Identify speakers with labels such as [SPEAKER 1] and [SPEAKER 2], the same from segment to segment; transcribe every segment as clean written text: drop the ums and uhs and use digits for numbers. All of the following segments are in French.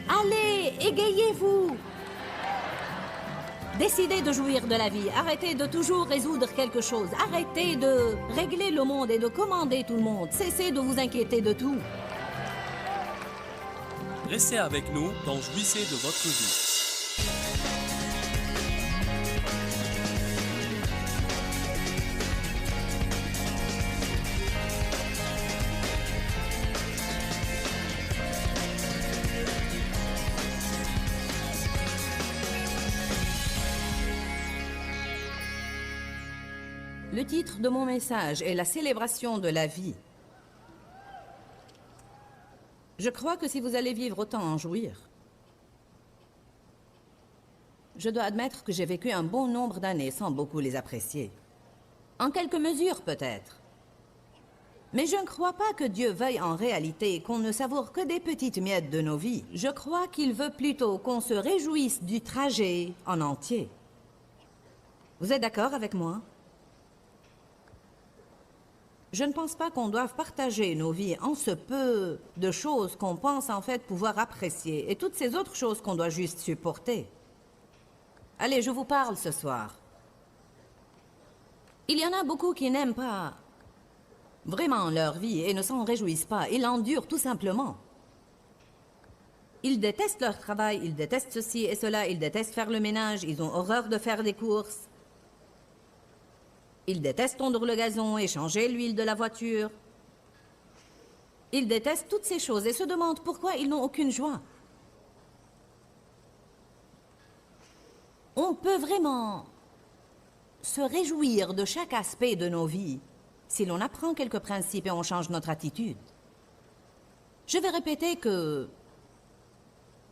[SPEAKER 1] Allez, égayez-vous. Décidez de jouir de la vie. Arrêtez de toujours résoudre quelque chose. Arrêtez de régler le monde et de commander tout le monde. Cessez de vous inquiéter de tout.
[SPEAKER 2] Restez avec nous dans Jouissez de votre vie.
[SPEAKER 1] Le titre de mon message est la célébration de la vie. Je crois que si vous allez vivre, autant en jouir. Je dois admettre que j'ai vécu un bon nombre d'années sans beaucoup les apprécier. En quelque mesure, peut-être. Mais je ne crois pas que Dieu veuille en réalité qu'on ne savoure que des petites miettes de nos vies. Je crois qu'il veut plutôt qu'on se réjouisse du trajet en entier. Vous êtes d'accord avec moi? Je ne pense pas qu'on doive partager nos vies en ce peu de choses qu'on pense en fait pouvoir apprécier et toutes ces autres choses qu'on doit juste supporter. Allez, je vous parle ce soir. Il y en a beaucoup qui n'aiment pas vraiment leur vie et ne s'en réjouissent pas. Ils l'endurent tout simplement. Ils détestent leur travail, ils détestent ceci et cela, ils détestent faire le ménage, ils ont horreur de faire des courses. Ils détestent tondre le gazon et changer l'huile de la voiture. Ils détestent toutes ces choses et se demandent pourquoi ils n'ont aucune joie. On peut vraiment se réjouir de chaque aspect de nos vies si l'on apprend quelques principes et on change notre attitude. Je vais répéter que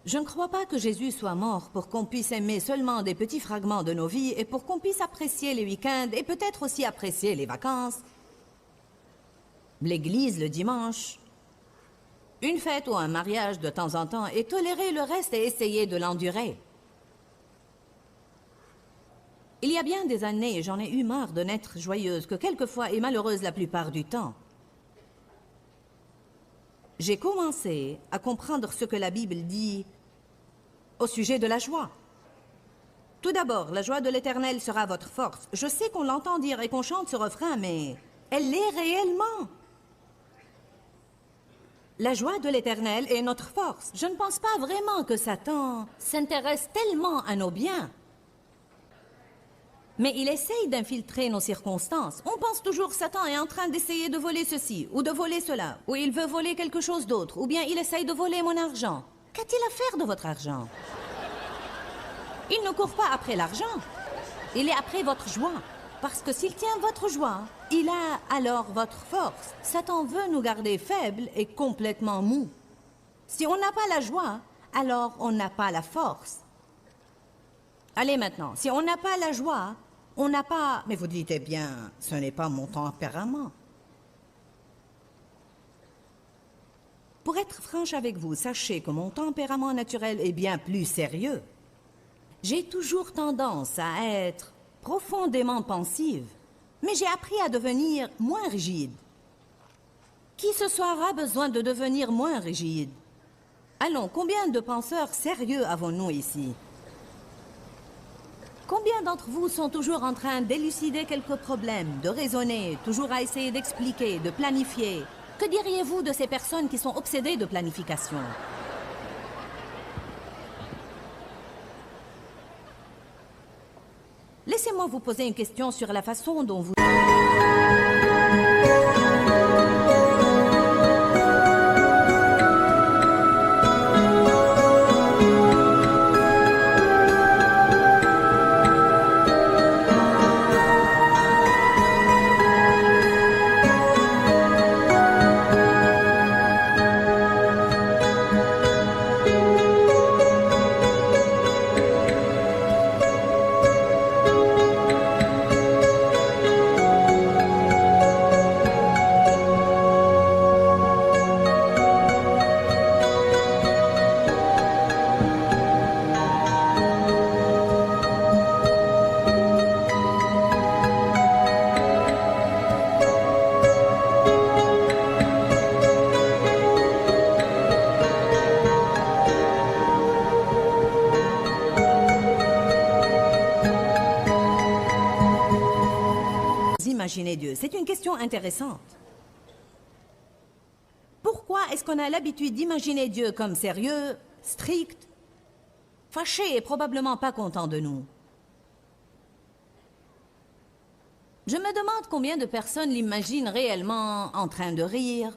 [SPEAKER 1] je ne crois pas que Jésus soit mort pour qu'on puisse aimer seulement des petits fragments de nos vies et pour qu'on puisse apprécier les week-ends et peut-être aussi apprécier les vacances, l'église le dimanche, une fête ou un mariage de temps en temps et tolérer le reste et essayer de l'endurer. Il y a bien des années, j'en ai eu marre de n'être joyeuse que quelquefois et malheureuse la plupart du temps. J'ai commencé à comprendre ce que la Bible dit au sujet de la joie. Tout d'abord, la joie de l'Éternel sera votre force. Je sais qu'on l'entend dire et qu'on chante ce refrain, mais elle l'est réellement. La joie de l'Éternel est notre force. Je ne pense pas vraiment que Satan s'intéresse tellement à nos biens. Mais il essaye d'infiltrer nos circonstances. On pense toujours que Satan est en train d'essayer de voler ceci, ou de voler cela, ou il veut voler quelque chose d'autre, ou bien il essaye de voler mon argent. Qu'a-t-il à faire de votre argent? Il ne court pas après l'argent. Il est après votre joie. Parce que s'il tient votre joie, il a alors votre force. Satan veut nous garder faibles et complètement mous. Si on n'a pas la joie, alors on n'a pas la force. Allez maintenant, si on n'a pas la joie, on n'a pas... Mais vous dites, eh bien, ce n'est pas mon tempérament. Pour être franche avec vous, sachez que mon tempérament naturel est bien plus sérieux. J'ai toujours tendance à être profondément pensive, mais j'ai appris à devenir moins rigide. Qui ce soir a besoin de devenir moins rigide? Allons, combien de penseurs sérieux avons-nous ici? Combien d'entre vous sont toujours en train d'élucider quelques problèmes, de raisonner, toujours à essayer d'expliquer, de planifier? Que diriez-vous de ces personnes qui sont obsédées de planification? Laissez-moi vous poser une question sur la façon dont vous... c'est une question intéressante. Pourquoi est-ce qu'on a l'habitude d'imaginer Dieu comme sérieux, strict, fâché et probablement pas content de nous? Je me demande combien de personnes l'imaginent réellement en train de rire,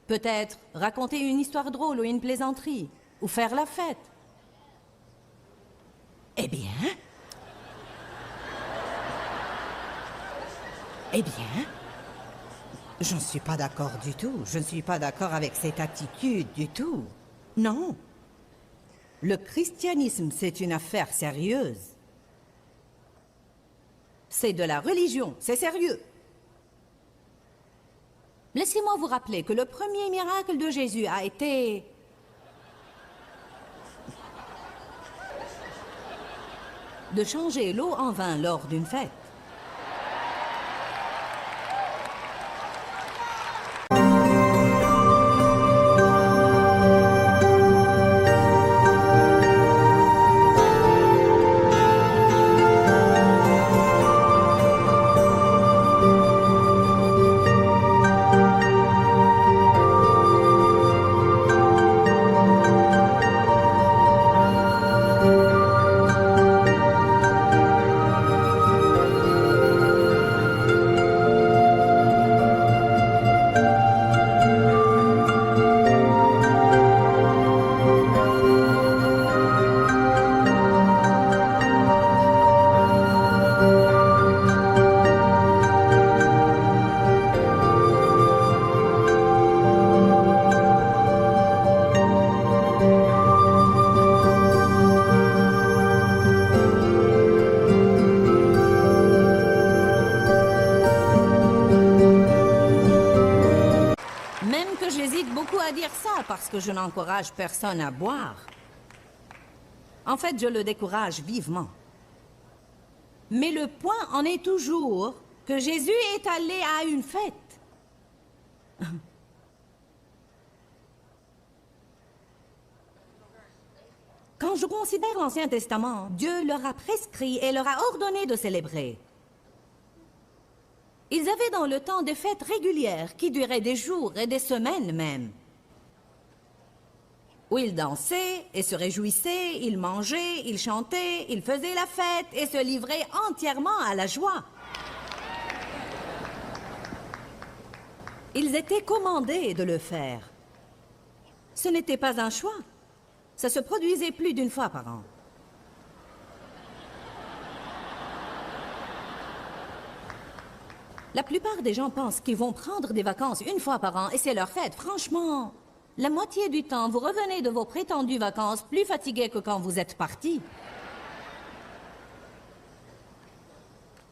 [SPEAKER 1] peut-être raconter une histoire drôle ou une plaisanterie, ou faire la fête. Eh bien, je ne suis pas d'accord du tout. Je ne suis pas d'accord avec cette attitude du tout. Non. Le christianisme, c'est une affaire sérieuse. C'est de la religion, c'est sérieux. Laissez-moi vous rappeler que le premier miracle de Jésus a été... de changer l'eau en vin lors d'une fête. Même que j'hésite beaucoup à dire ça parce que je n'encourage personne à boire. En fait, je le décourage vivement. Mais le point en est toujours que Jésus est allé à une fête. Quand je considère l'Ancien Testament, Dieu leur a prescrit et leur a ordonné de célébrer. Ils avaient dans le temps des fêtes régulières qui duraient des jours et des semaines même. Où ils dansaient et se réjouissaient, ils mangeaient, ils chantaient, ils faisaient la fête et se livraient entièrement à la joie. Ils étaient commandés de le faire. Ce n'était pas un choix. Ça se produisait plus d'une fois par an. La plupart des gens pensent qu'ils vont prendre des vacances une fois par an et c'est leur fête. Franchement, la moitié du temps, vous revenez de vos prétendues vacances plus fatigués que quand vous êtes partis.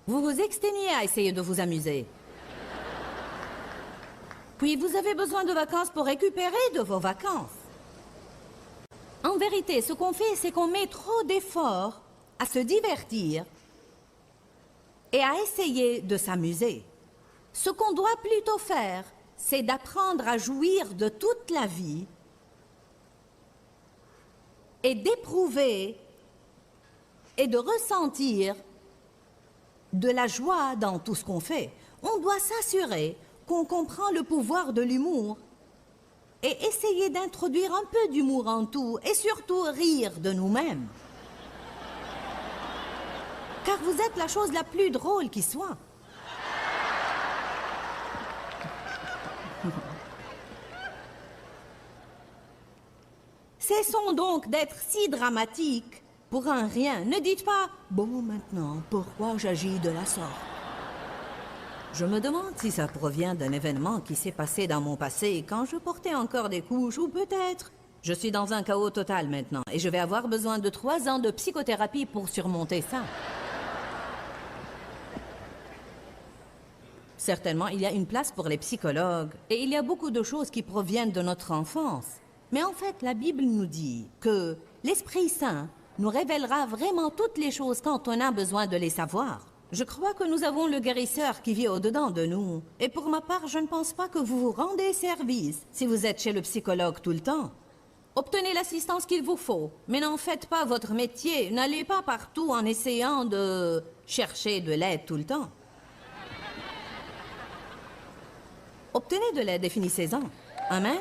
[SPEAKER 1] Vous vous exténuez à essayer de vous amuser. Puis vous avez besoin de vacances pour récupérer de vos vacances. En vérité, ce qu'on fait, c'est qu'on met trop d'efforts à se divertir et à essayer de s'amuser. Ce qu'on doit plutôt faire, c'est d'apprendre à jouir de toute la vie et d'éprouver et de ressentir de la joie dans tout ce qu'on fait. On doit s'assurer qu'on comprend le pouvoir de l'humour et essayer d'introduire un peu d'humour en tout et surtout rire de nous-mêmes. Car vous êtes la chose la plus drôle qui soit. Cessons donc d'être si dramatiques pour un rien. Ne dites pas « Bon, maintenant, pourquoi j'agis de la sorte ?» Je me demande si ça provient d'un événement qui s'est passé dans mon passé quand je portais encore des couches, ou peut-être je suis dans un chaos total maintenant et je vais avoir besoin de 3 ans de psychothérapie pour surmonter ça. Certainement, il y a une place pour les psychologues et il y a beaucoup de choses qui proviennent de notre enfance. Mais en fait, la Bible nous dit que l'Esprit Saint nous révélera vraiment toutes les choses quand on a besoin de les savoir. Je crois que nous avons le guérisseur qui vit au-dedans de nous. Et pour ma part, je ne pense pas que vous vous rendez service si vous êtes chez le psychologue tout le temps. Obtenez l'assistance qu'il vous faut, mais n'en faites pas votre métier. N'allez pas partout en essayant de chercher de l'aide tout le temps. Obtenez de l'aide et finissez-en. Amen.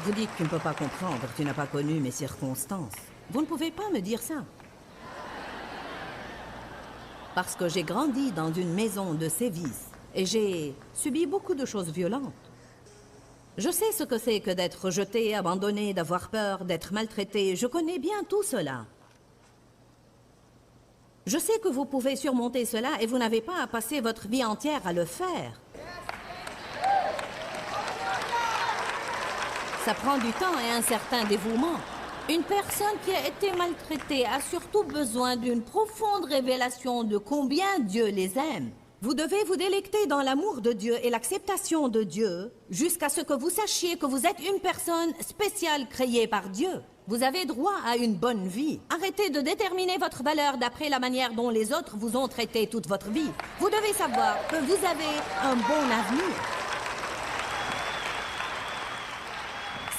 [SPEAKER 1] Vous dites que tu ne peux pas comprendre, tu n'as pas connu mes circonstances. Vous ne pouvez pas me dire ça. Parce que j'ai grandi dans une maison de sévices et j'ai subi beaucoup de choses violentes. Je sais ce que c'est que d'être rejeté, abandonné, d'avoir peur, d'être maltraité. Je connais bien tout cela. Je sais que vous pouvez surmonter cela et vous n'avez pas à passer votre vie entière à le faire. Ça prend du temps et un certain dévouement. Une personne qui a été maltraitée a surtout besoin d'une profonde révélation de combien Dieu les aime. Vous devez vous délecter dans l'amour de Dieu et l'acceptation de Dieu jusqu'à ce que vous sachiez que vous êtes une personne spéciale créée par Dieu. Vous avez droit à une bonne vie. Arrêtez de déterminer votre valeur d'après la manière dont les autres vous ont traité toute votre vie. Vous devez savoir que vous avez un bon avenir.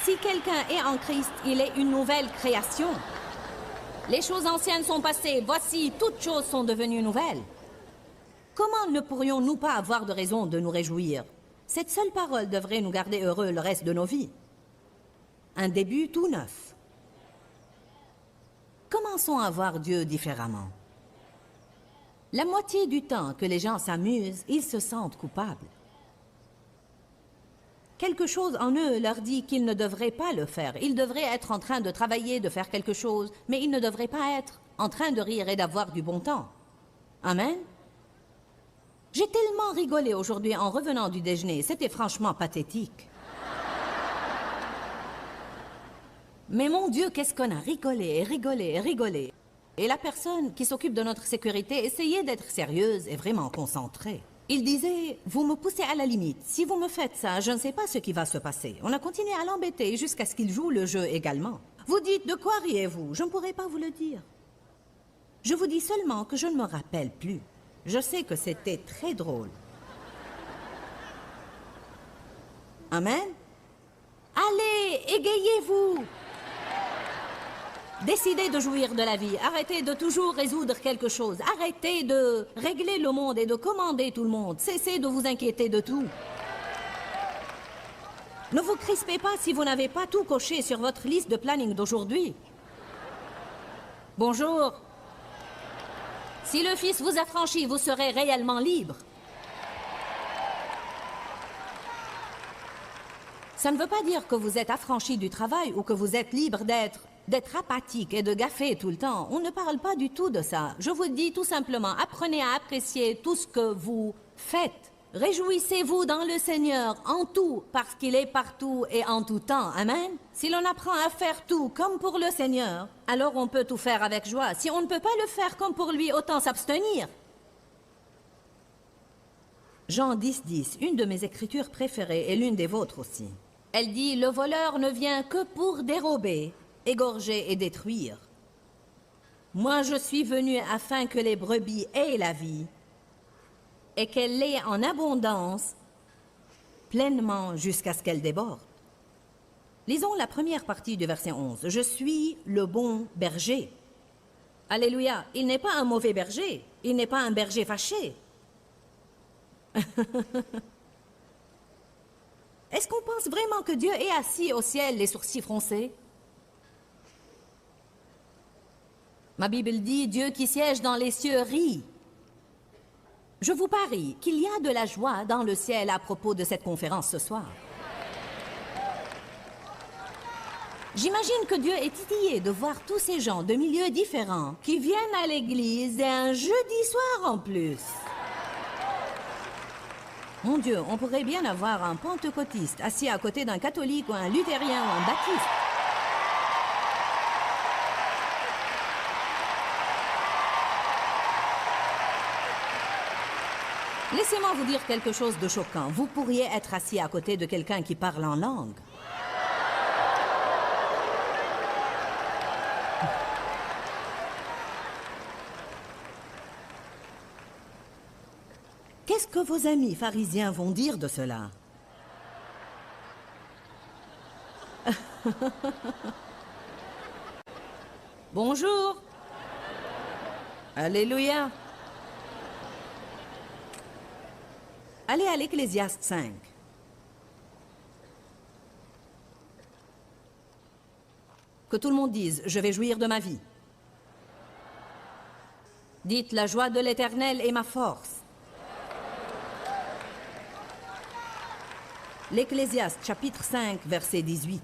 [SPEAKER 1] Si quelqu'un est en Christ, il est une nouvelle création. Les choses anciennes sont passées, voici, toutes choses sont devenues nouvelles. Comment ne pourrions-nous pas avoir de raison de nous réjouir? Cette seule parole devrait nous garder heureux le reste de nos vies. Un début tout neuf. Commençons à voir Dieu différemment. La moitié du temps que les gens s'amusent, ils se sentent coupables. Quelque chose en eux leur dit qu'ils ne devraient pas le faire. Ils devraient être en train de travailler, de faire quelque chose, mais ils ne devraient pas être en train de rire et d'avoir du bon temps. Amen. J'ai tellement rigolé aujourd'hui en revenant du déjeuner. C'était franchement pathétique. Mais mon Dieu, qu'est-ce qu'on a rigolé et rigolé et rigolé. Et la personne qui s'occupe de notre sécurité essayait d'être sérieuse et vraiment concentrée. Il disait, vous me poussez à la limite. Si vous me faites ça, je ne sais pas ce qui va se passer. On a continué à l'embêter jusqu'à ce qu'il joue le jeu également. Vous dites, de quoi riez-vous? Je ne pourrais pas vous le dire. Je vous dis seulement que je ne me rappelle plus. Je sais que c'était très drôle. Amen. Allez, égayez-vous. Décidez de jouir de la vie. Arrêtez de toujours résoudre quelque chose. Arrêtez de régler le monde et de commander tout le monde. Cessez de vous inquiéter de tout. Ne vous crispez pas si vous n'avez pas tout coché sur votre liste de planning d'aujourd'hui. Bonjour. Si le Fils vous a franchi, vous serez réellement libre. Ça ne veut pas dire que vous êtes affranchi du travail ou que vous êtes libre d'être apathique et de gaffer tout le temps. On ne parle pas du tout de ça. Je vous dis tout simplement, apprenez à apprécier tout ce que vous faites. Réjouissez-vous dans le Seigneur en tout, parce qu'il est partout et en tout temps. Amen. Si l'on apprend à faire tout comme pour le Seigneur, alors on peut tout faire avec joie. Si on ne peut pas le faire comme pour lui, autant s'abstenir. Jean 10:10, une de mes écritures préférées et l'une des vôtres aussi. Elle dit, le voleur ne vient que pour dérober, égorger et détruire. Moi, je suis venu afin que les brebis aient la vie et qu'elle l'ait en abondance, pleinement jusqu'à ce qu'elle déborde. Lisons la première partie du verset 11. Je suis le bon berger. Alléluia. Il n'est pas un mauvais berger. Il n'est pas un berger fâché. Est-ce qu'on pense vraiment que Dieu est assis au ciel, les sourcils froncés? Ma Bible dit, Dieu qui siège dans les cieux rit. Je vous parie qu'il y a de la joie dans le ciel à propos de cette conférence ce soir. J'imagine que Dieu est titillé de voir tous ces gens de milieux différents qui viennent à l'église et un jeudi soir en plus. Mon Dieu, on pourrait bien avoir un pentecôtiste assis à côté d'un catholique ou un luthérien ou un baptiste. Laissez-moi vous dire quelque chose de choquant. Vous pourriez être assis à côté de quelqu'un qui parle en langue. Qu'est-ce que vos amis pharisiens vont dire de cela? Bonjour. Alléluia. Allez à l'Ecclésiaste 5. Que tout le monde dise, je vais jouir de ma vie. Dites, la joie de l'Éternel est ma force. L'Ecclésiaste, chapitre 5, verset 18.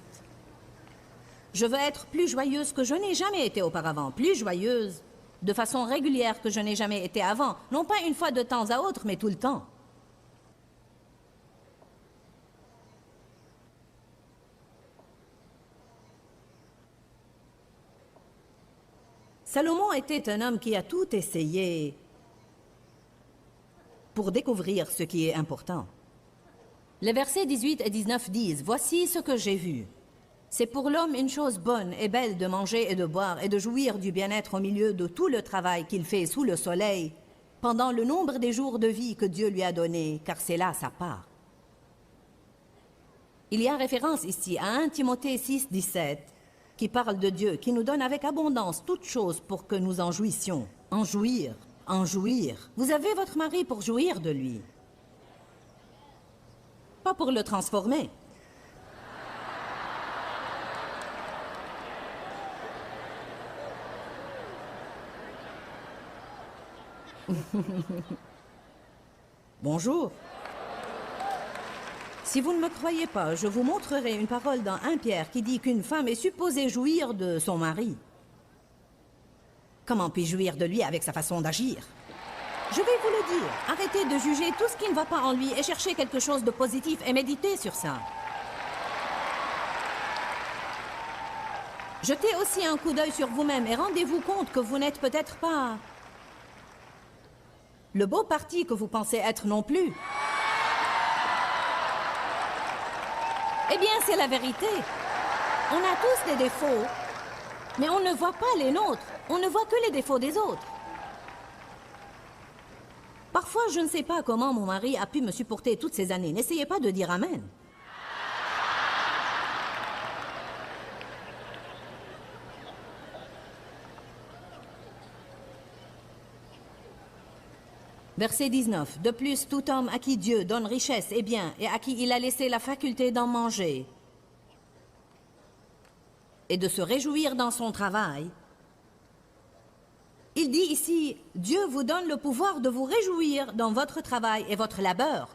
[SPEAKER 1] Je veux être plus joyeuse que je n'ai jamais été auparavant, plus joyeuse, de façon régulière que je n'ai jamais été avant, non pas une fois de temps à autre, mais tout le temps. Salomon était un homme qui a tout essayé pour découvrir ce qui est important. Les versets 18 et 19 disent « Voici ce que j'ai vu. C'est pour l'homme une chose bonne et belle de manger et de boire et de jouir du bien-être au milieu de tout le travail qu'il fait sous le soleil pendant le nombre des jours de vie que Dieu lui a donnés, car c'est là sa part. » Il y a référence ici à 1 Timothée 6, 17, qui parle de Dieu, qui nous donne avec abondance toutes choses pour que nous en jouissions. En jouir, en jouir. Vous avez votre mari pour jouir de lui. Pas pour le transformer. Bonjour. Si vous ne me croyez pas, je vous montrerai une parole dans 1 Pierre qui dit qu'une femme est supposée jouir de son mari. Comment puis-je jouir de lui avec sa façon d'agir? Je vais vous le dire, arrêtez de juger tout ce qui ne va pas en lui et cherchez quelque chose de positif et méditez sur ça. Jetez aussi un coup d'œil sur vous-même et rendez-vous compte que vous n'êtes peut-être pas le beau parti que vous pensez être non plus. Eh bien, c'est la vérité. On a tous des défauts, mais on ne voit pas les nôtres. On ne voit que les défauts des autres. Parfois, je ne sais pas comment mon mari a pu me supporter toutes ces années. N'essayez pas de dire Amen. Verset 19. De plus, tout homme à qui Dieu donne richesse et bien, et à qui il a laissé la faculté d'en manger et de se réjouir dans son travail, il dit ici, Dieu vous donne le pouvoir de vous réjouir dans votre travail et votre labeur.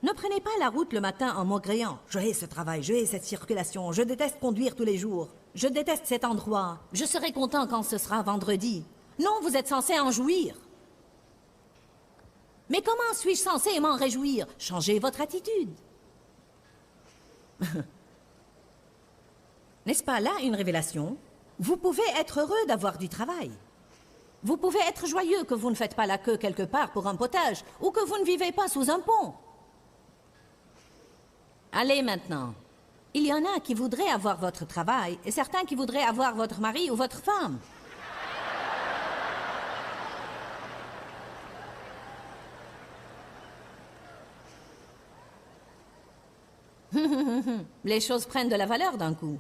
[SPEAKER 1] Ne prenez pas la route le matin en maugréant. Je hais ce travail, je hais cette circulation, je déteste conduire tous les jours, je déteste cet endroit, je serai content quand ce sera vendredi. Non, vous êtes censé en jouir. Mais comment suis-je censé m'en réjouir? Changez votre attitude. N'est-ce pas là une révélation? Vous pouvez être heureux d'avoir du travail. Vous pouvez être joyeux que vous ne faites pas la queue quelque part pour un potage ou que vous ne vivez pas sous un pont. Allez maintenant. Il y en a qui voudraient avoir votre travail et certains qui voudraient avoir votre mari ou votre femme. Les choses prennent de la valeur d'un coup.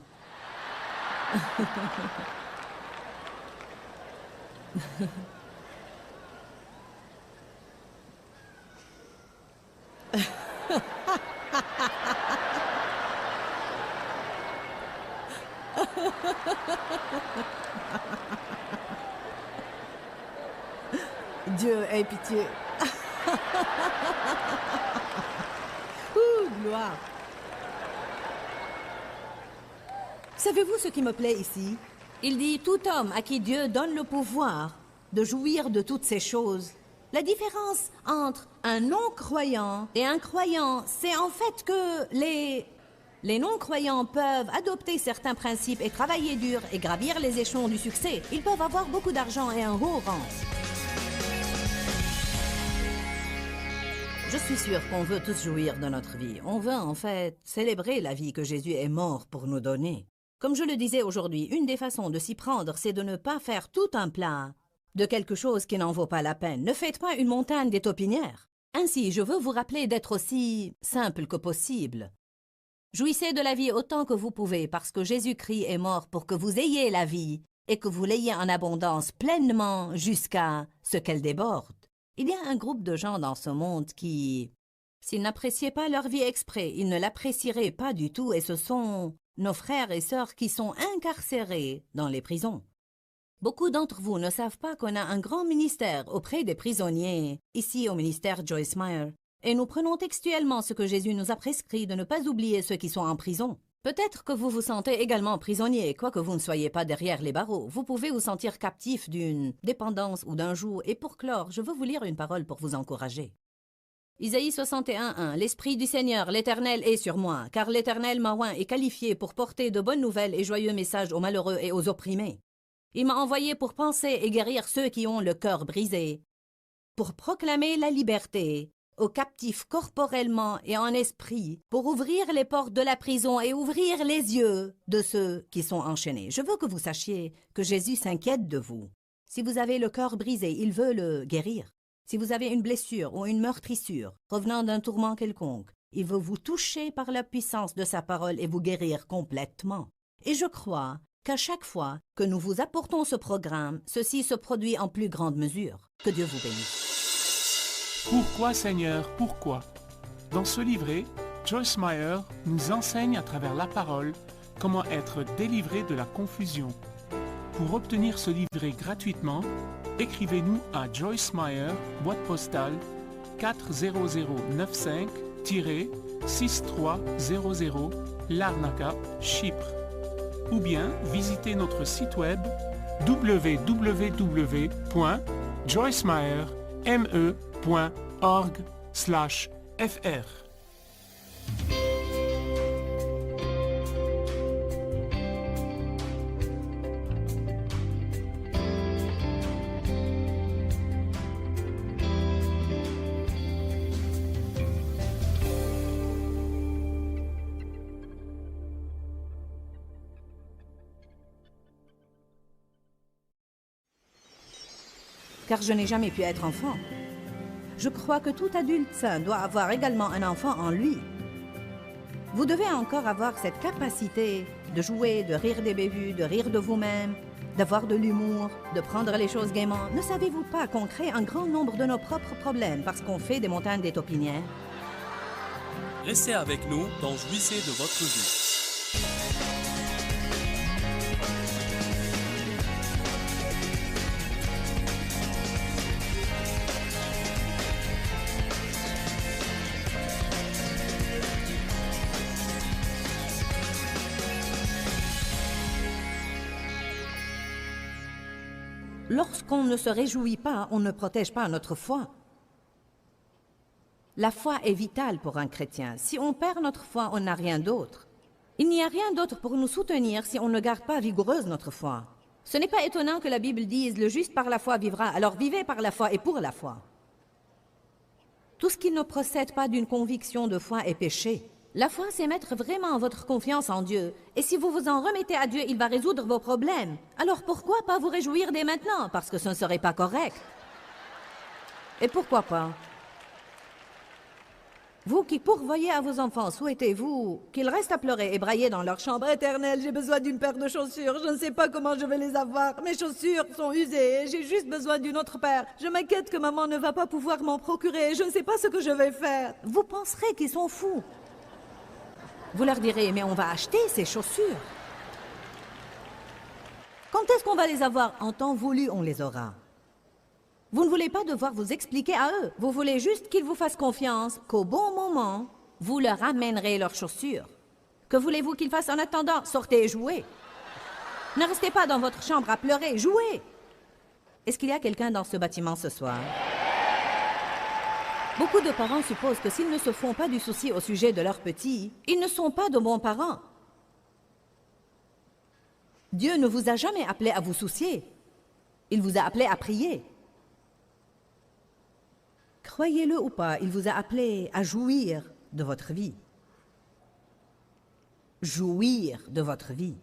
[SPEAKER 1] Dieu ait pitié. Ouh, gloire. Savez-vous ce qui me plaît ici? Il dit, tout homme à qui Dieu donne le pouvoir de jouir de toutes ces choses. La différence entre un non-croyant et un croyant, c'est en fait que les non-croyants peuvent adopter certains principes et travailler dur et gravir les échelons du succès. Ils peuvent avoir beaucoup d'argent et un haut rang. Je suis sûre qu'on veut tous jouir de notre vie. On veut en fait célébrer la vie que Jésus est mort pour nous donner. Comme je le disais aujourd'hui, une des façons de s'y prendre, c'est de ne pas faire tout un plat de quelque chose qui n'en vaut pas la peine. Ne faites pas une montagne des taupinières. Ainsi, je veux vous rappeler d'être aussi simple que possible. Jouissez de la vie autant que vous pouvez, parce que Jésus-Christ est mort pour que vous ayez la vie et que vous l'ayez en abondance pleinement jusqu'à ce qu'elle déborde. Il y a un groupe de gens dans ce monde qui, s'ils n'appréciaient pas leur vie exprès, ils ne l'apprécieraient pas du tout, et ce sont nos frères et sœurs qui sont incarcérés dans les prisons. Beaucoup d'entre vous ne savent pas qu'on a un grand ministère auprès des prisonniers, ici au ministère Joyce Meyer, et nous prenons textuellement ce que Jésus nous a prescrit de ne pas oublier ceux qui sont en prison. Peut-être que vous vous sentez également prisonnier, quoique vous ne soyez pas derrière les barreaux. Vous pouvez vous sentir captif d'une dépendance ou d'un joug, et pour clore, je veux vous lire une parole pour vous encourager. Isaïe 61:1 L'Esprit du Seigneur, l'Éternel, est sur moi, car l'Éternel m'a oint et qualifié pour porter de bonnes nouvelles et joyeux messages aux malheureux et aux opprimés. Il m'a envoyé pour penser et guérir ceux qui ont le cœur brisé, pour proclamer la liberté aux captifs corporellement et en esprit, pour ouvrir les portes de la prison et ouvrir les yeux de ceux qui sont enchaînés. Je veux que vous sachiez que Jésus s'inquiète de vous. Si vous avez le cœur brisé, il veut le guérir. Si vous avez une blessure ou une meurtrissure provenant d'un tourment quelconque, il veut vous toucher par la puissance de sa parole et vous guérir complètement. Et je crois qu'à chaque fois que nous vous apportons ce programme, ceci se produit en plus grande mesure. Que Dieu vous bénisse.
[SPEAKER 3] Pourquoi, Seigneur, pourquoi? Dans ce livret, Joyce Meyer nous enseigne à travers la parole comment être délivré de la confusion. Pour obtenir ce livret gratuitement, écrivez-nous à Joyce Meyer, boîte postale 40095-6300, Larnaca, Chypre. Ou bien visitez notre site web www.joycemeyer.org/fr.
[SPEAKER 1] Car je n'ai jamais pu être enfant. Je crois que tout adulte sain doit avoir également un enfant en lui. Vous devez encore avoir cette capacité de jouer, de rire des bévues, de rire de vous-même, d'avoir de l'humour, de prendre les choses gaiement. Ne savez-vous pas qu'on crée un grand nombre de nos propres problèmes parce qu'on fait des montagnes des taupinières?
[SPEAKER 2] Restez avec nous dans Jouissez de votre vie.
[SPEAKER 1] Lorsqu'on ne se réjouit pas, on ne protège pas notre foi. La foi est vitale pour un chrétien. Si on perd notre foi, on n'a rien d'autre. Il n'y a rien d'autre pour nous soutenir si on ne garde pas vigoureuse notre foi. Ce n'est pas étonnant que la Bible dise « Le juste par la foi vivra », alors vivez par la foi et pour la foi. Tout ce qui ne procède pas d'une conviction de foi est péché. La foi, c'est mettre vraiment votre confiance en Dieu. Et si vous vous en remettez à Dieu, il va résoudre vos problèmes. Alors pourquoi pas vous réjouir dès maintenant? Parce que ce ne serait pas correct. Et pourquoi pas? Vous qui pourvoyez à vos enfants, souhaitez-vous qu'ils restent à pleurer et brailler dans leur chambre éternelle? J'ai besoin d'une paire de chaussures, je ne sais pas comment je vais les avoir. Mes chaussures sont usées et j'ai juste besoin d'une autre paire. Je m'inquiète que maman ne va pas pouvoir m'en procurer et je ne sais pas ce que je vais faire. Vous penserez qu'ils sont fous. Vous leur direz, mais on va acheter ces chaussures. Quand est-ce qu'on va les avoir? En temps voulu, on les aura. Vous ne voulez pas devoir vous expliquer à eux. Vous voulez juste qu'ils vous fassent confiance, qu'au bon moment, vous leur amènerez leurs chaussures. Que voulez-vous qu'ils fassent en attendant? Sortez et jouez. Ne restez pas dans votre chambre à pleurer, jouez. Est-ce qu'il y a quelqu'un dans ce bâtiment ce soir? Beaucoup de parents supposent que s'ils ne se font pas du souci au sujet de leurs petits, ils ne sont pas de bons parents. Dieu ne vous a jamais appelé à vous soucier. Il vous a appelé à prier. Croyez-le ou pas, il vous a appelé à jouir de votre vie. Jouir de votre vie.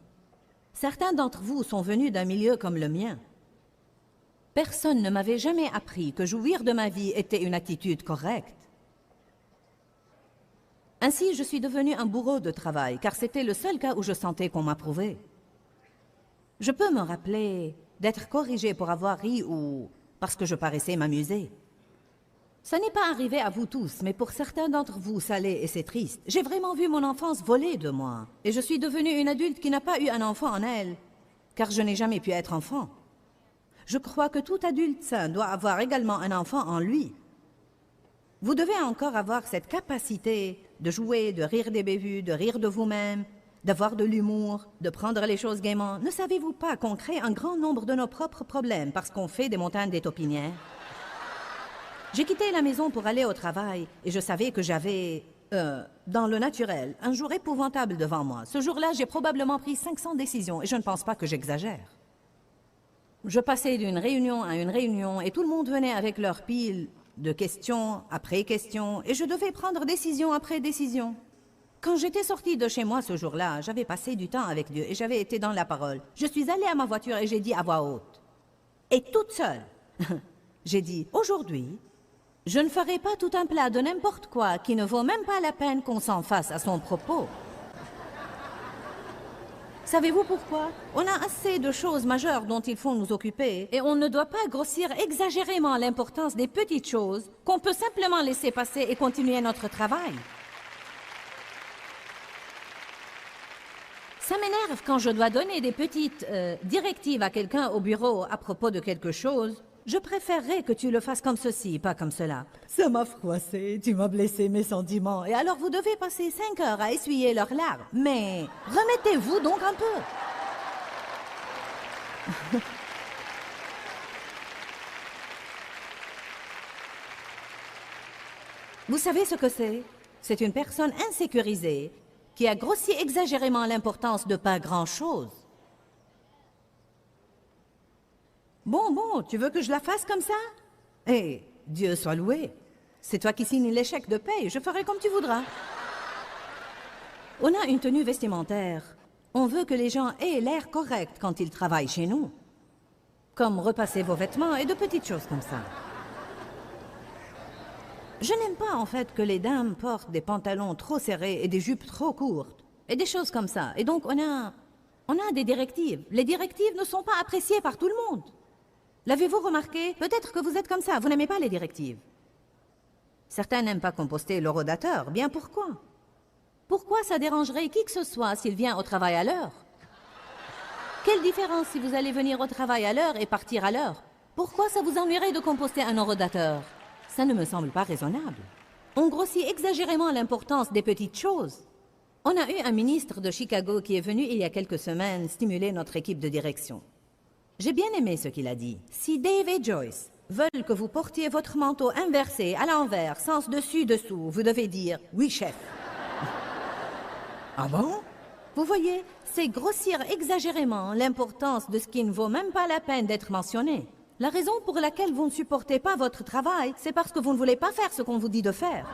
[SPEAKER 1] Certains d'entre vous sont venus d'un milieu comme le mien. Personne ne m'avait jamais appris que jouir de ma vie était une attitude correcte. Ainsi, je suis devenu un bourreau de travail, car c'était le seul cas où je sentais qu'on m'approuvait. Je peux me rappeler d'être corrigé pour avoir ri ou parce que je paraissais m'amuser. Ça n'est pas arrivé à vous tous, mais pour certains d'entre vous, ça l'est et c'est triste. J'ai vraiment vu mon enfance voler de moi. Et je suis devenue une adulte qui n'a pas eu un enfant en elle, car je n'ai jamais pu être enfant. Je crois que tout adulte sain doit avoir également un enfant en lui. Vous devez encore avoir cette capacité de jouer, de rire des bévues, de rire de vous-même, d'avoir de l'humour, de prendre les choses gaiement. Ne savez-vous pas qu'on crée un grand nombre de nos propres problèmes parce qu'on fait des montagnes des taupinières? J'ai quitté la maison pour aller au travail et je savais que j'avais, dans le naturel, un jour épouvantable devant moi. Ce jour-là, j'ai probablement pris 500 décisions et je ne pense pas que j'exagère. Je passais d'une réunion à une réunion et tout le monde venait avec leur pile de questions après questions et je devais prendre décision après décision. Quand j'étais sortie de chez moi ce jour-là, j'avais passé du temps avec Dieu et j'avais été dans la parole. Je suis allée à ma voiture et j'ai dit à voix haute, et toute seule, j'ai dit, aujourd'hui, je ne ferai pas tout un plat de n'importe quoi qui ne vaut même pas la peine qu'on s'en fasse à son propos. Savez-vous pourquoi? On a assez de choses majeures dont il faut nous occuper et on ne doit pas grossir exagérément l'importance des petites choses qu'on peut simplement laisser passer et continuer notre travail. Ça m'énerve quand je dois donner des petites directives à quelqu'un au bureau à propos de quelque chose. Je préférerais que tu le fasses comme ceci, pas comme cela. Ça m'a froissé, tu m'as blessé mes sentiments. Et alors vous devez passer 5 heures à essuyer leurs larmes. Mais remettez-vous donc un peu. Vous savez ce que c'est? C'est une personne insécurisée qui a grossi exagérément l'importance de pas grand-chose. Bon, tu veux que je la fasse comme ça? Eh, Dieu soit loué. C'est toi qui signes l'échec de paye, je ferai comme tu voudras. On a une tenue vestimentaire. On veut que les gens aient l'air correct quand ils travaillent chez nous. Comme repasser vos vêtements et de petites choses comme ça. Je n'aime pas en fait que les dames portent des pantalons trop serrés et des jupes trop courtes. Et des choses comme ça. Et donc on a des directives. Les directives ne sont pas appréciées par tout le monde. L'avez-vous remarqué? Peut-être que vous êtes comme ça, vous n'aimez pas les directives. Certains n'aiment pas composter le rodateur. Bien pourquoi? Pourquoi ça dérangerait qui que ce soit s'il vient au travail à l'heure? Quelle différence si vous allez venir au travail à l'heure et partir à l'heure? Pourquoi ça vous ennuierait de composter un rodateur? Ça ne me semble pas raisonnable. On grossit exagérément l'importance des petites choses. On a eu un ministre de Chicago qui est venu il y a quelques semaines stimuler notre équipe de direction. J'ai bien aimé ce qu'il a dit. Si Dave et Joyce veulent que vous portiez votre manteau inversé, à l'envers, sens dessus-dessous, vous devez dire « Oui, chef ». Ah bon? Vous voyez, c'est grossir exagérément l'importance de ce qui ne vaut même pas la peine d'être mentionné. La raison pour laquelle vous ne supportez pas votre travail, c'est parce que vous ne voulez pas faire ce qu'on vous dit de faire.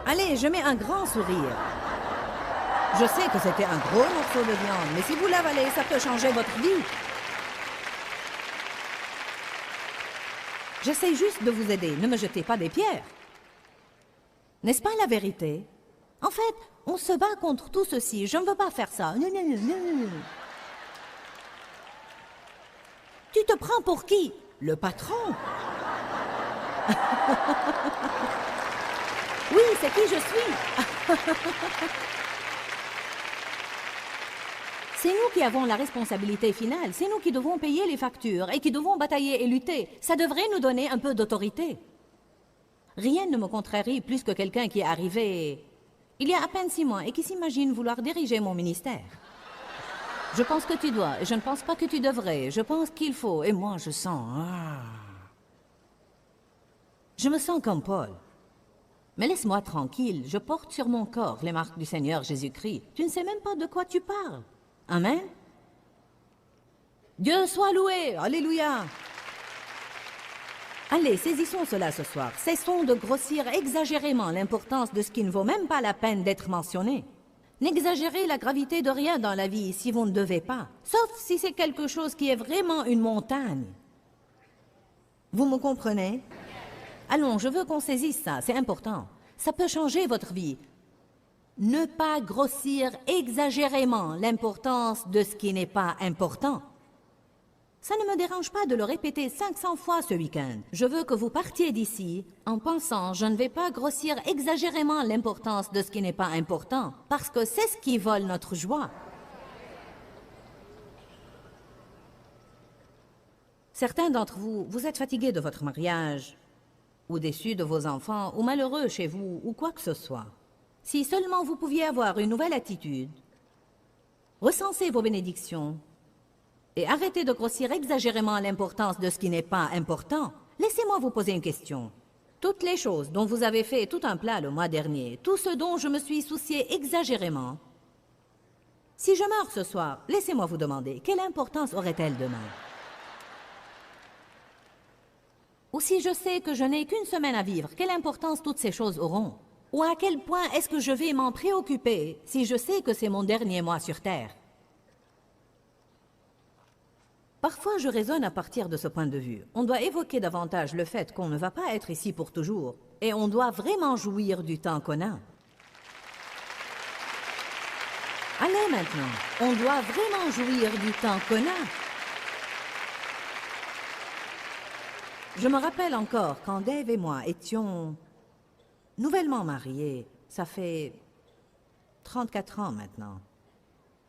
[SPEAKER 1] Allez, je mets un grand sourire. Je sais que c'était un gros morceau de viande, mais si vous l'avalez, ça peut changer votre vie. J'essaie juste de vous aider, ne me jetez pas des pierres. N'est-ce pas la vérité? En fait, on se bat contre tout ceci, je ne veux pas faire ça. Non. Tu te prends pour qui? Le patron. Oui, c'est qui je suis. C'est nous qui avons la responsabilité finale, c'est nous qui devons payer les factures et qui devons batailler et lutter. Ça devrait nous donner un peu d'autorité. Rien ne me contrarie plus que quelqu'un qui est arrivé il y a à peine 6 mois et qui s'imagine vouloir diriger mon ministère. Je pense que tu dois, et je ne pense pas que tu devrais. Je pense qu'il faut, et moi je sens... Je me sens comme Paul. Mais laisse-moi tranquille, je porte sur mon corps les marques du Seigneur Jésus-Christ. Tu ne sais même pas de quoi tu parles. Amen. Dieu soit loué, alléluia. Allez, saisissons cela ce soir. Cessons de grossir exagérément l'importance de ce qui ne vaut même pas la peine d'être mentionné. N'exagérez la gravité de rien dans la vie si vous ne devez pas, sauf si c'est quelque chose qui est vraiment une montagne. Vous me comprenez? Allons, je veux qu'on saisisse ça, c'est important. Ça peut changer votre vie. Ne pas grossir exagérément l'importance de ce qui n'est pas important. Ça ne me dérange pas de le répéter 500 fois ce week-end. Je veux que vous partiez d'ici en pensant, je ne vais pas grossir exagérément l'importance de ce qui n'est pas important, parce que c'est ce qui vole notre joie. Certains d'entre vous, vous êtes fatigués de votre mariage, ou déçus de vos enfants, ou malheureux chez vous, ou quoi que ce soit. Si seulement vous pouviez avoir une nouvelle attitude, recensez vos bénédictions, et arrêtez de grossir exagérément l'importance de ce qui n'est pas important. Laissez-moi vous poser une question. Toutes les choses dont vous avez fait tout un plat le mois dernier, tout ce dont je me suis soucié exagérément, si je meurs ce soir, laissez-moi vous demander, quelle importance aurait-elle demain? Ou si je sais que je n'ai qu'une semaine à vivre, quelle importance toutes ces choses auront? Ou à quel point est-ce que je vais m'en préoccuper si je sais que c'est mon dernier mois sur Terre? Parfois, je raisonne à partir de ce point de vue. On doit évoquer davantage le fait qu'on ne va pas être ici pour toujours, et on doit vraiment jouir du temps qu'on a. Allez maintenant, on doit vraiment jouir du temps qu'on a. Je me rappelle encore quand Dave et moi étions nouvellement mariés. Ça fait 34 ans maintenant.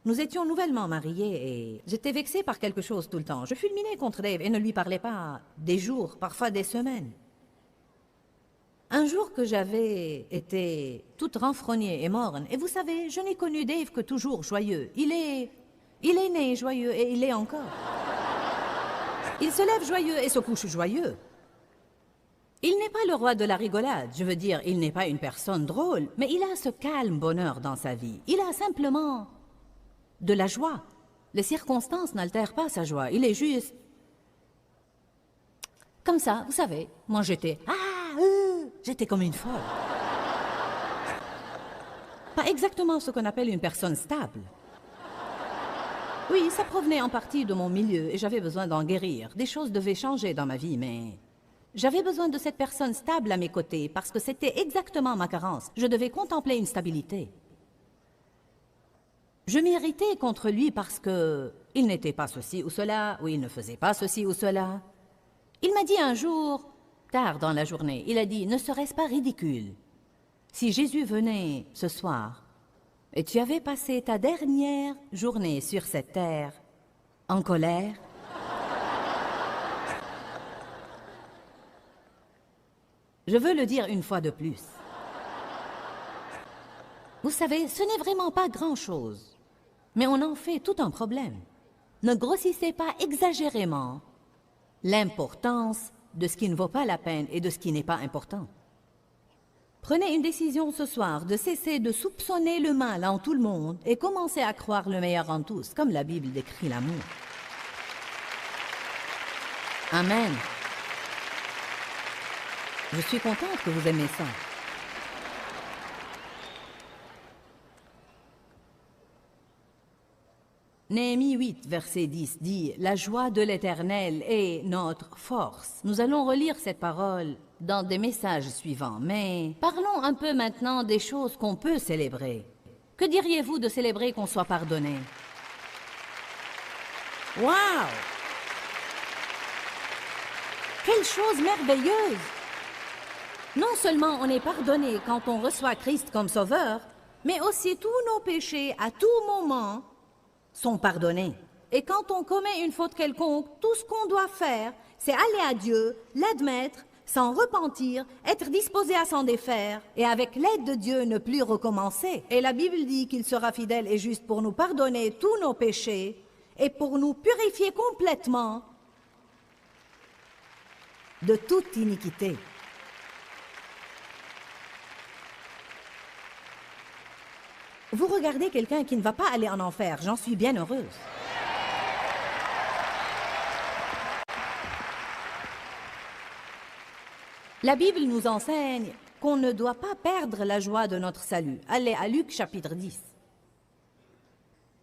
[SPEAKER 1] Nous étions nouvellement mariés et j'étais vexée par quelque chose tout le temps. Je fulminais contre Dave et ne lui parlais pas des jours, parfois des semaines. Un jour que j'avais été toute renfrognée et morne, et vous savez, je n'ai connu Dave que toujours joyeux. Il est né joyeux et il l'est encore. Il se lève joyeux et se couche joyeux. Il n'est pas le roi de la rigolade, je veux dire, il n'est pas une personne drôle, mais il a ce calme bonheur dans sa vie. Il a simplement de la joie. Les circonstances n'altèrent pas sa joie. Il est juste comme ça, vous savez. Moi, j'étais j'étais comme une folle. Pas exactement ce qu'on appelle une personne stable. Oui, ça provenait en partie de mon milieu et j'avais besoin d'en guérir. Des choses devaient changer dans ma vie, mais j'avais besoin de cette personne stable à mes côtés parce que c'était exactement ma carence. Je devais contempler une stabilité. Je m'irritais contre lui parce que il n'était pas ceci ou cela, ou il ne faisait pas ceci ou cela. Il m'a dit un jour, tard dans la journée, il a dit, ne serait-ce pas ridicule si Jésus venait ce soir et tu avais passé ta dernière journée sur cette terre en colère? Je veux le dire une fois de plus. Vous savez, ce n'est vraiment pas grand-chose, mais on en fait tout un problème. Ne grossissez pas exagérément l'importance de ce qui ne vaut pas la peine et de ce qui n'est pas important. Prenez une décision ce soir de cesser de soupçonner le mal en tout le monde et commencez à croire le meilleur en tous, comme la Bible décrit l'amour. Amen. Je suis contente que vous aimez ça. Néhémie 8, verset 10 dit « La joie de l'Éternel est notre force ». Nous allons relire cette parole dans des messages suivants, mais parlons un peu maintenant des choses qu'on peut célébrer. Que diriez-vous de célébrer qu'on soit pardonné? Wow! Quelle chose merveilleuse! Non seulement on est pardonné quand on reçoit Christ comme sauveur, mais aussi tous nos péchés à tout moment sont pardonnés. Et quand on commet une faute quelconque, tout ce qu'on doit faire, c'est aller à Dieu, l'admettre, s'en repentir, être disposé à s'en défaire, et avec l'aide de Dieu ne plus recommencer. Et la Bible dit qu'il sera fidèle et juste pour nous pardonner tous nos péchés et pour nous purifier complètement de toute iniquité. Vous regardez quelqu'un qui ne va pas aller en enfer, j'en suis bien heureuse. La Bible nous enseigne qu'on ne doit pas perdre la joie de notre salut. Allez à Luc chapitre 10.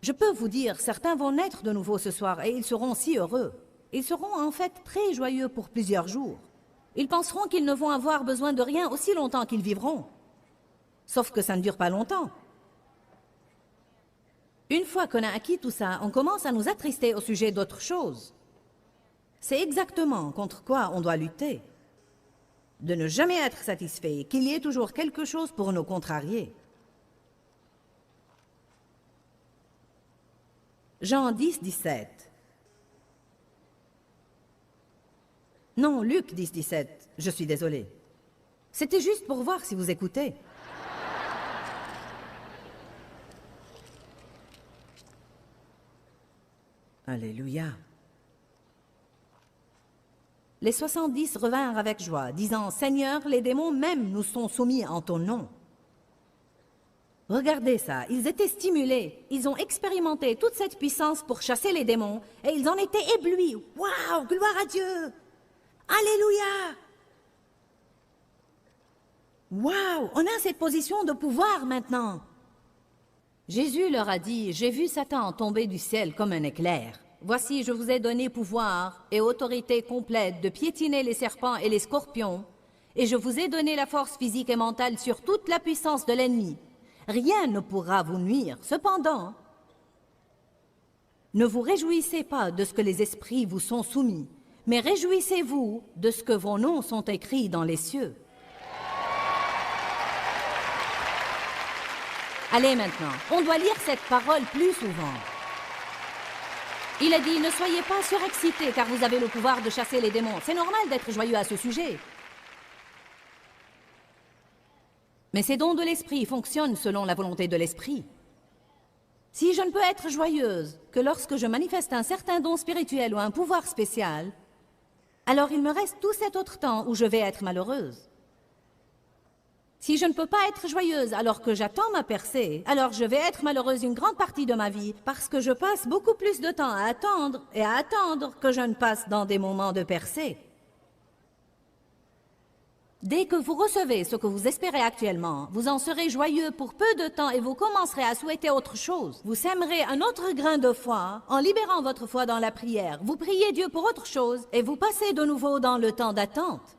[SPEAKER 1] Je peux vous dire, certains vont naître de nouveau ce soir et ils seront si heureux. Ils seront en fait très joyeux pour plusieurs jours. Ils penseront qu'ils ne vont avoir besoin de rien aussi longtemps qu'ils vivront. Sauf que ça ne dure pas longtemps. Une fois qu'on a acquis tout ça, on commence à nous attrister au sujet d'autres choses. C'est exactement contre quoi on doit lutter. De ne jamais être satisfait, qu'il y ait toujours quelque chose pour nous contrarier. Jean 10, 17. Non, Luc 10, 17. Je suis désolée. C'était juste pour voir si vous écoutez. Alléluia. Les 70 revinrent avec joie, disant, « Seigneur, les démons même nous sont soumis en ton nom. » Regardez ça, ils étaient stimulés, ils ont expérimenté toute cette puissance pour chasser les démons, et ils en étaient éblouis. Waouh, gloire à Dieu! Alléluia! Waouh, on a cette position de pouvoir maintenant. Jésus leur a dit, « J'ai vu Satan tomber du ciel comme un éclair. Voici, je vous ai donné pouvoir et autorité complète de piétiner les serpents et les scorpions, et je vous ai donné la force physique et mentale sur toute la puissance de l'ennemi. Rien ne pourra vous nuire. Cependant, ne vous réjouissez pas de ce que les esprits vous sont soumis, mais réjouissez-vous de ce que vos noms sont écrits dans les cieux. » Allez maintenant, on doit lire cette parole plus souvent. Il a dit, ne soyez pas surexcités car vous avez le pouvoir de chasser les démons. C'est normal d'être joyeux à ce sujet. Mais ces dons de l'esprit fonctionnent selon la volonté de l'esprit. Si je ne peux être joyeuse que lorsque je manifeste un certain don spirituel ou un pouvoir spécial, alors il me reste tout cet autre temps où je vais être malheureuse. Si je ne peux pas être joyeuse alors que j'attends ma percée, alors je vais être malheureuse une grande partie de ma vie parce que je passe beaucoup plus de temps à attendre et à attendre que je ne passe dans des moments de percée. Dès que vous recevez ce que vous espérez actuellement, vous en serez joyeux pour peu de temps et vous commencerez à souhaiter autre chose. Vous sèmerez un autre grain de foi en libérant votre foi dans la prière. Vous priez Dieu pour autre chose et vous passez de nouveau dans le temps d'attente.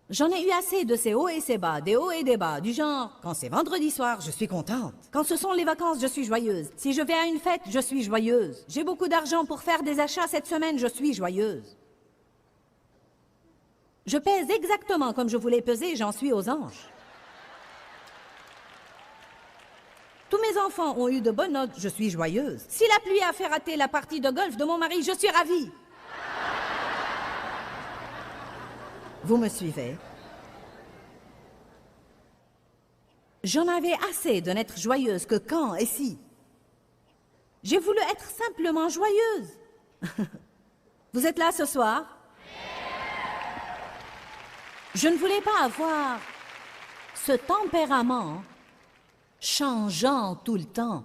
[SPEAKER 1] J'en ai eu assez de ces hauts et ces bas, des hauts et des bas, du genre, quand c'est vendredi soir, je suis contente. Quand ce sont les vacances, je suis joyeuse. Si je vais à une fête, je suis joyeuse. J'ai beaucoup d'argent pour faire des achats cette semaine, je suis joyeuse. Je pèse exactement comme je voulais peser, j'en suis aux anges. Tous mes enfants ont eu de bonnes notes, je suis joyeuse. Si la pluie a fait rater la partie de golf de mon mari, je suis ravie. Vous me suivez? J'en avais assez de n'être joyeuse que quand et si. J'ai voulu être simplement joyeuse. Vous êtes là ce soir? Je ne voulais pas avoir ce tempérament changeant tout le temps.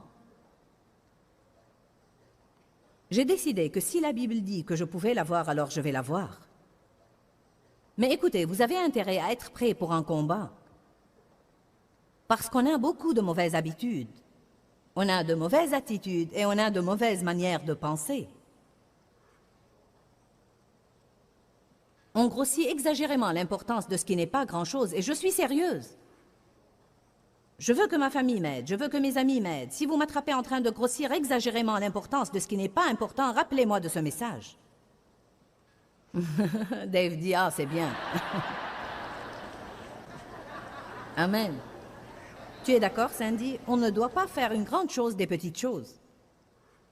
[SPEAKER 1] J'ai décidé que si la Bible dit que je pouvais l'avoir, alors je vais l'avoir. Mais écoutez, vous avez intérêt à être prêt pour un combat. Parce qu'on a beaucoup de mauvaises habitudes. On a de mauvaises attitudes et on a de mauvaises manières de penser. On grossit exagérément l'importance de ce qui n'est pas grand-chose et je suis sérieuse. Je veux que ma famille m'aide, je veux que mes amis m'aident. Si vous m'attrapez en train de grossir exagérément l'importance de ce qui n'est pas important, rappelez-moi de ce message. Dave dit, ah, c'est bien. Amen. Tu es d'accord, Sandy? On ne doit pas faire une grande chose des petites choses.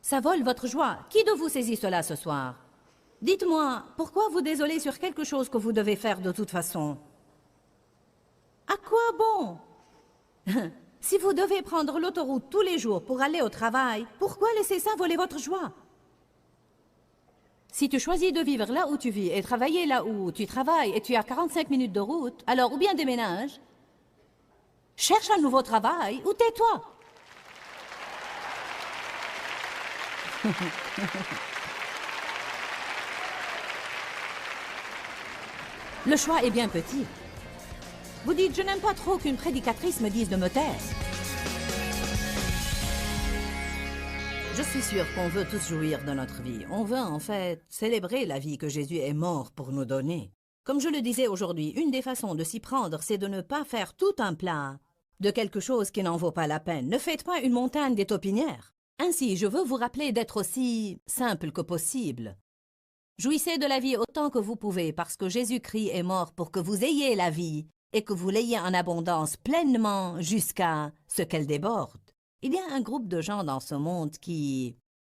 [SPEAKER 1] Ça vole votre joie. Qui de vous saisit cela ce soir? Dites-moi, pourquoi vous désolez sur quelque chose que vous devez faire de toute façon? À quoi bon? Si vous devez prendre l'autoroute tous les jours pour aller au travail, pourquoi laisser ça voler votre joie? Si tu choisis de vivre là où tu vis et travailler là où tu travailles et tu as 45 minutes de route, alors ou bien déménage, cherche un nouveau travail ou tais-toi. Le choix est bien petit. Vous dites, je n'aime pas trop qu'une prédicatrice me dise de me taire. Je suis sûre qu'on veut tous jouir de notre vie. On veut en fait célébrer la vie que Jésus est mort pour nous donner. Comme je le disais aujourd'hui, une des façons de s'y prendre, c'est de ne pas faire tout un plat de quelque chose qui n'en vaut pas la peine. Ne faites pas une montagne des taupinières. Ainsi, je veux vous rappeler d'être aussi simple que possible. Jouissez de la vie autant que vous pouvez parce que Jésus-Christ est mort pour que vous ayez la vie et que vous l'ayez en abondance pleinement jusqu'à ce qu'elle déborde. Il y a un groupe de gens dans ce monde qui,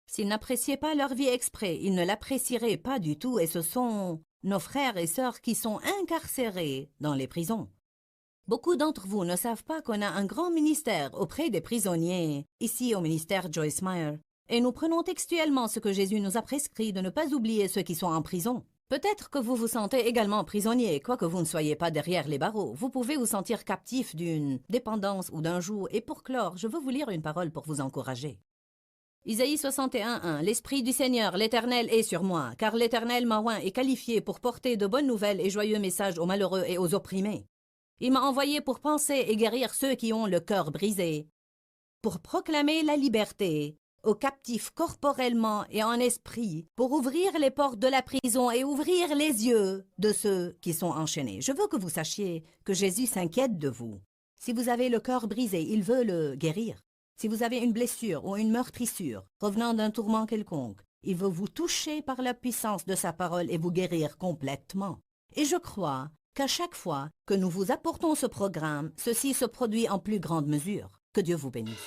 [SPEAKER 1] s'ils n'appréciaient pas leur vie exprès, ils ne l'apprécieraient pas du tout et ce sont nos frères et sœurs qui sont incarcérés dans les prisons. Beaucoup d'entre vous ne savent pas qu'on a un grand ministère auprès des prisonniers, ici au ministère Joyce Meyer, et nous prenons textuellement ce que Jésus nous a prescrit de ne pas oublier ceux qui sont en prison. Peut-être que vous vous sentez également prisonnier, quoique vous ne soyez pas derrière les barreaux. Vous pouvez vous sentir captif d'une dépendance ou d'un joug, et pour clore, je veux vous lire une parole pour vous encourager. Isaïe 61:1 L'Esprit du Seigneur, l'Éternel est sur moi, car l'Éternel m'a oint et qualifié pour porter de bonnes nouvelles et joyeux messages aux malheureux et aux opprimés. Il m'a envoyé pour penser et guérir ceux qui ont le cœur brisé, pour proclamer la liberté aux captifs corporellement et en esprit, pour ouvrir les portes de la prison et ouvrir les yeux de ceux qui sont enchaînés. Je veux que vous sachiez que Jésus s'inquiète de vous. Si vous avez le cœur brisé, il veut le guérir. Si vous avez une blessure ou une meurtrissure revenant d'un tourment quelconque, il veut vous toucher par la puissance de sa parole et vous guérir complètement. Et je crois qu'à chaque fois que nous vous apportons ce programme, ceci se produit en plus grande mesure. Que Dieu vous bénisse.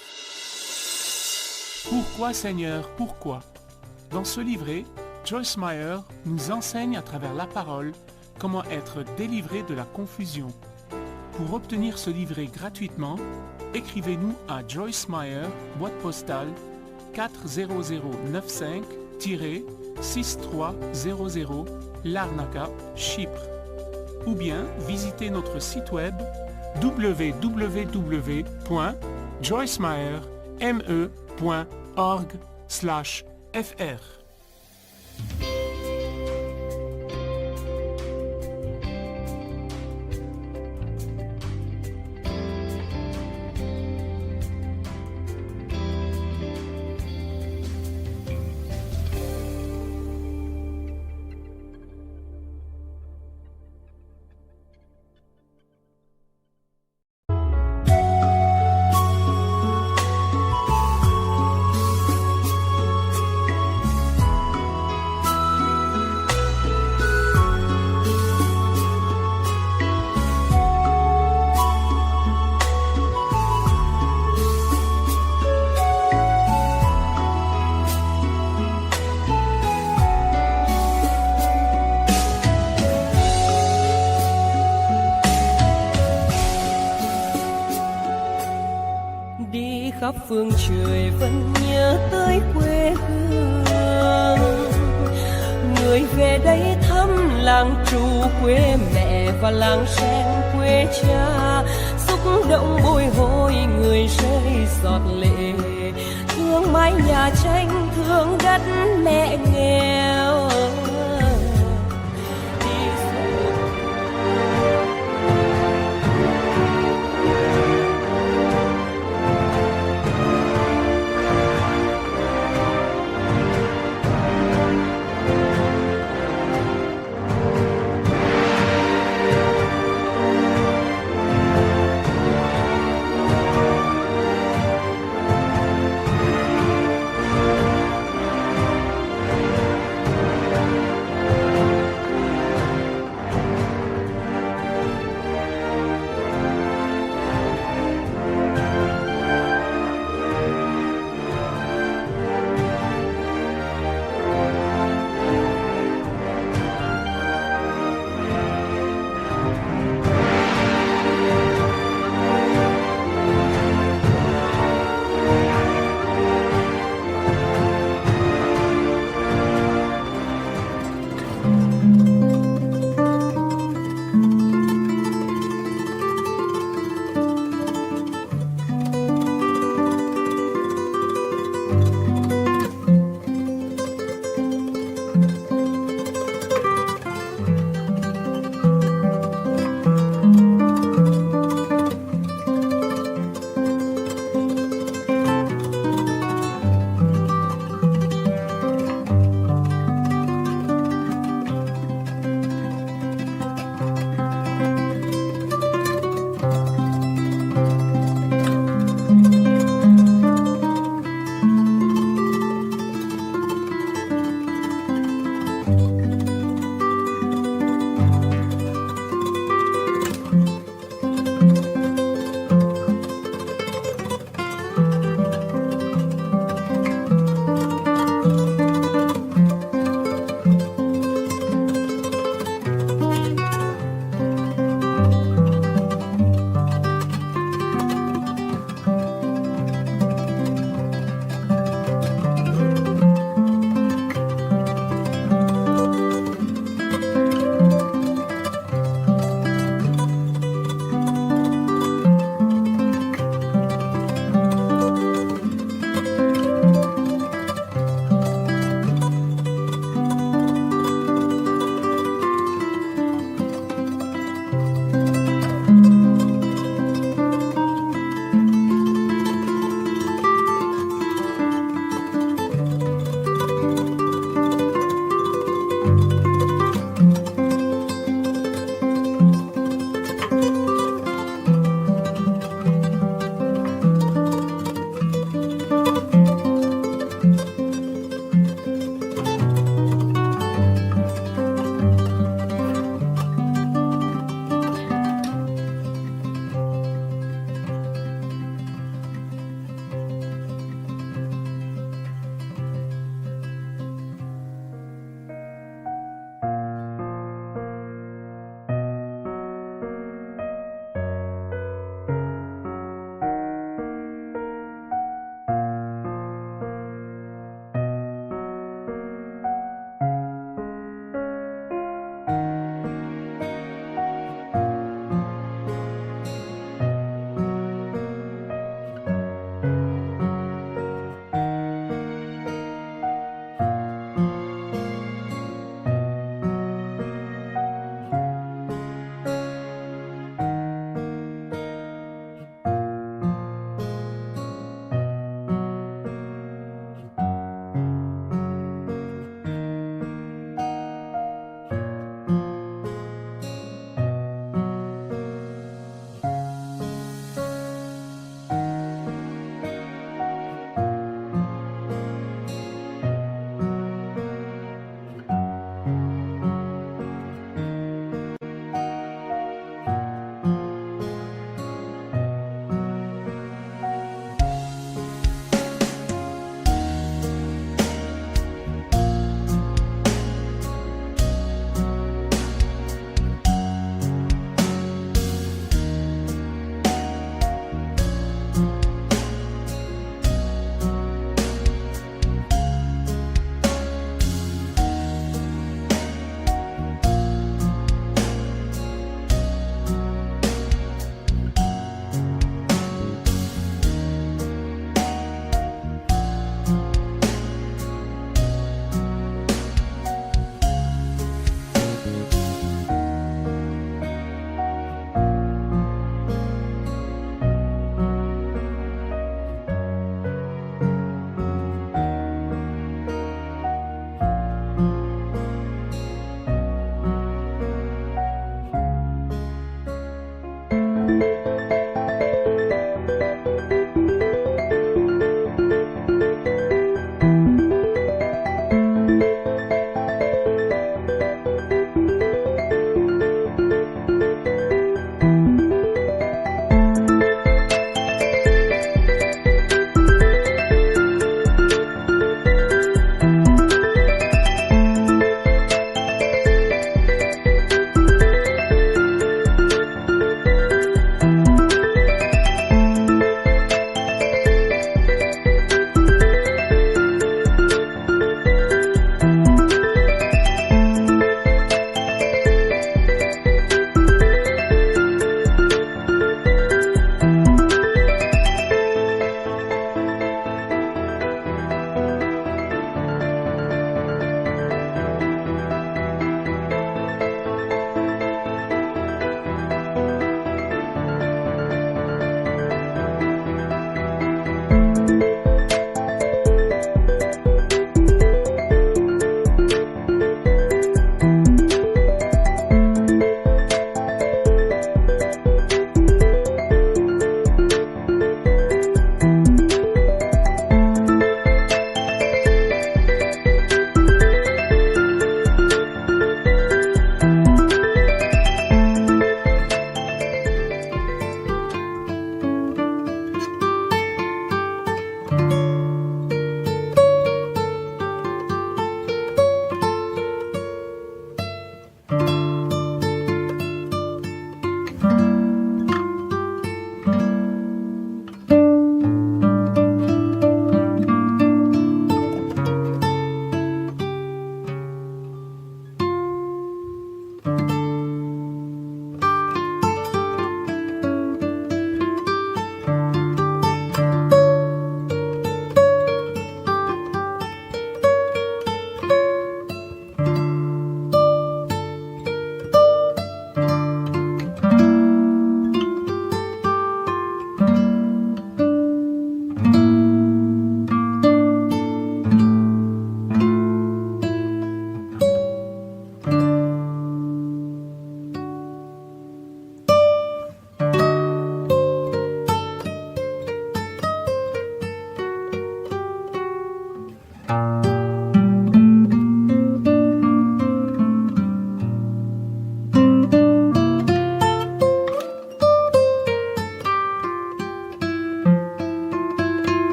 [SPEAKER 3] Pourquoi Seigneur, pourquoi? Dans ce livret, Joyce Meyer nous enseigne à travers la parole comment être délivré de la confusion. Pour obtenir ce livret gratuitement, écrivez-nous à Joyce Meyer, boîte postale 40095-6300 Larnaca, Chypre. Ou bien visitez notre site web www.joycemeyer.org/fr.
[SPEAKER 4] khắp phương trời vẫn nhớ tới quê hương. Người về đây thăm làng trù quê mẹ và làng sen quê cha, xúc động bồi hồi người rơi giọt lệ, thương mái nhà tranh thương đất mẹ nghèo.